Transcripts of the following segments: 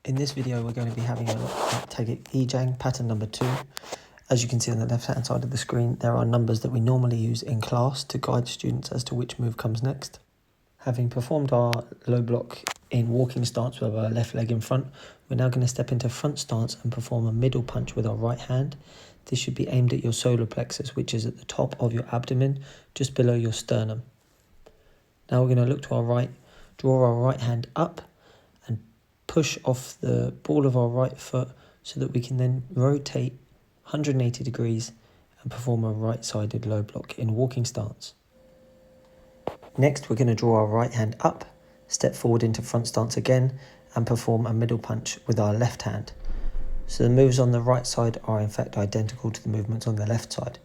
In this video, we're going to be having a look at Eejang pattern number 2. As you can see on the left-hand side of the screen, there are numbers that we normally use in class to guide students as to which move comes next. Having performed our low block in walking stance with our left leg in front, we're now going to step into front stance and perform a middle punch with our right hand. This should be aimed at your solar plexus, which is at the top of your abdomen, just below your sternum. Now we're going to look to our right, draw our right hand up, and push off the ball of our right foot so that we can then rotate 180 degrees and perform a right-sided low block in walking stance. Next, we're going to draw our right hand up, step forward into front stance again, and perform a middle punch with our left hand. So the moves on the right side are in fact identical to the movements on the left side.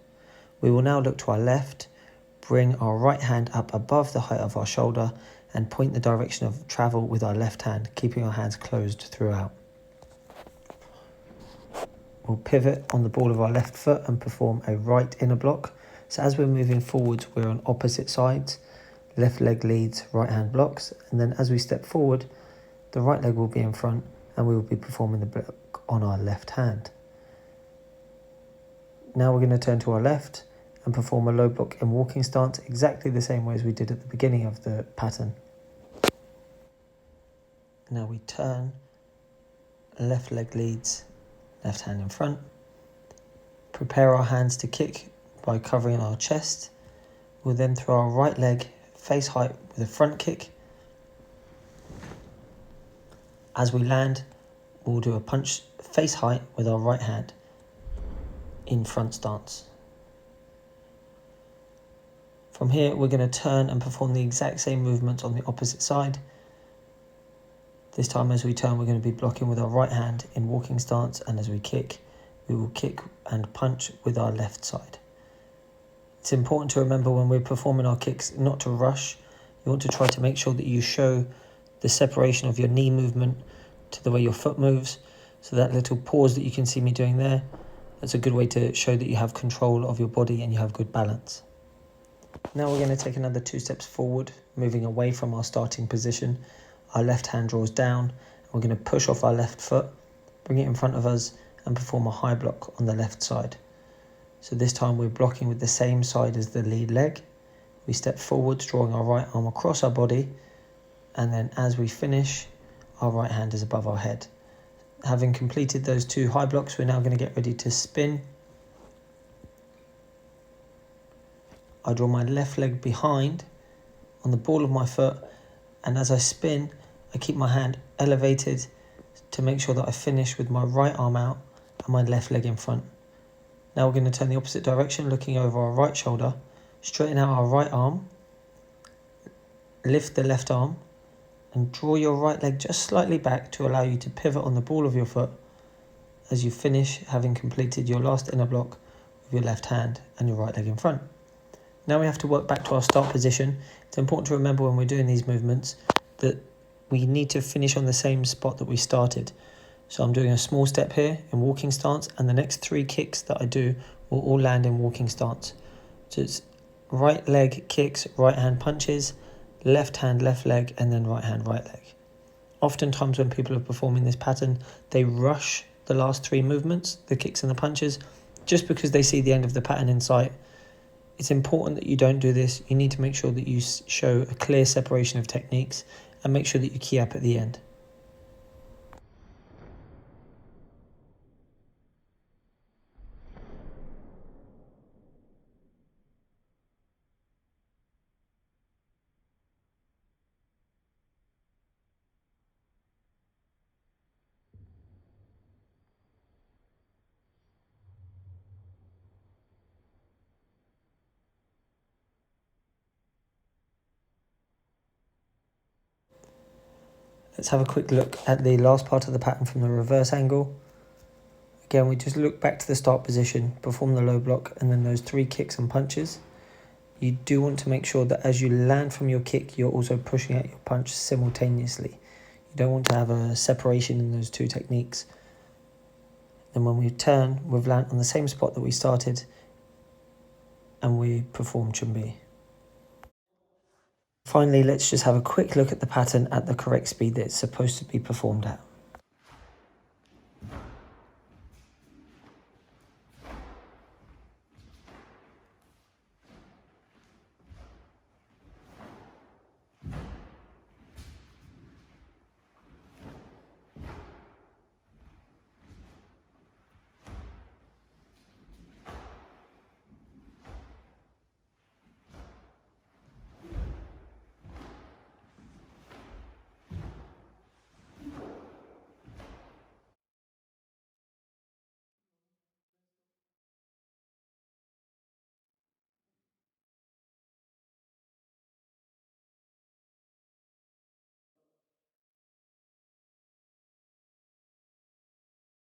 We will now look to our left, bring our right hand up above the height of our shoulder, and point the direction of travel with our left hand, keeping our hands closed throughout. We'll pivot on the ball of our left foot and perform a right inner block. So as we're moving forwards, we're on opposite sides. Left leg leads, right hand blocks, and then as we step forward, the right leg will be in front and we will be performing the block on our left hand. Now we're going to turn to our left and perform a low block in walking stance exactly the same way as we did at the beginning of the pattern. Now we turn, left leg leads, left hand in front. Prepare our hands to kick by covering our chest. We'll then throw our right leg face height with a front kick. As we land, we'll do a punch face height with our right hand in front stance. From here, we're going to turn and perform the exact same movements on the opposite side. This time as we turn, we're going to be blocking with our right hand in walking stance, and as we kick, we will kick and punch with our left side. It's important to remember when we're performing our kicks not to rush. You want to try to make sure that you show the separation of your knee movement to the way your foot moves. So that little pause that you can see me doing there, that's a good way to show that you have control of your body and you have good balance. Now we're going to take another 2 steps forward, moving away from our starting position. Our left hand draws down, and we're going to push off our left foot, bring it in front of us, and perform a high block on the left side. So this time we're blocking with the same side as the lead leg. We step forwards, drawing our right arm across our body, and then as we finish, our right hand is above our head. Having completed those 2 high blocks, we're now going to get ready to spin. I draw my left leg behind on the ball of my foot, and as I spin, I keep my hand elevated to make sure that I finish with my right arm out and my left leg in front. Now we're going to turn the opposite direction, looking over our right shoulder, straighten out our right arm, lift the left arm, and draw your right leg just slightly back to allow you to pivot on the ball of your foot as you finish, having completed your last inner block with your left hand and your right leg in front. Now we have to work back to our start position. It's important to remember when we're doing these movements that we need to finish on the same spot that we started. So I'm doing a small step here in walking stance, and the next 3 kicks that I do will all land in walking stance. So it's right leg kicks, right hand punches, left hand, left leg, and then right hand, right leg. Oftentimes when people are performing this pattern, they rush the last 3 movements, the kicks and the punches, just because they see the end of the pattern in sight. It's important that you don't do this. You need to make sure that you show a clear separation of techniques and make sure that you key up at the end. Let's have a quick look at the last part of the pattern from the reverse angle. Again, we just look back to the start position, perform the low block, and then those 3 kicks and punches. You do want to make sure that as you land from your kick, you're also pushing out your punch simultaneously. You don't want to have a separation in those 2 techniques. Then when we turn, we've landed on the same spot that we started, and we perform chumbi. Finally, let's just have a quick look at the pattern at the correct speed that it's supposed to be performed at.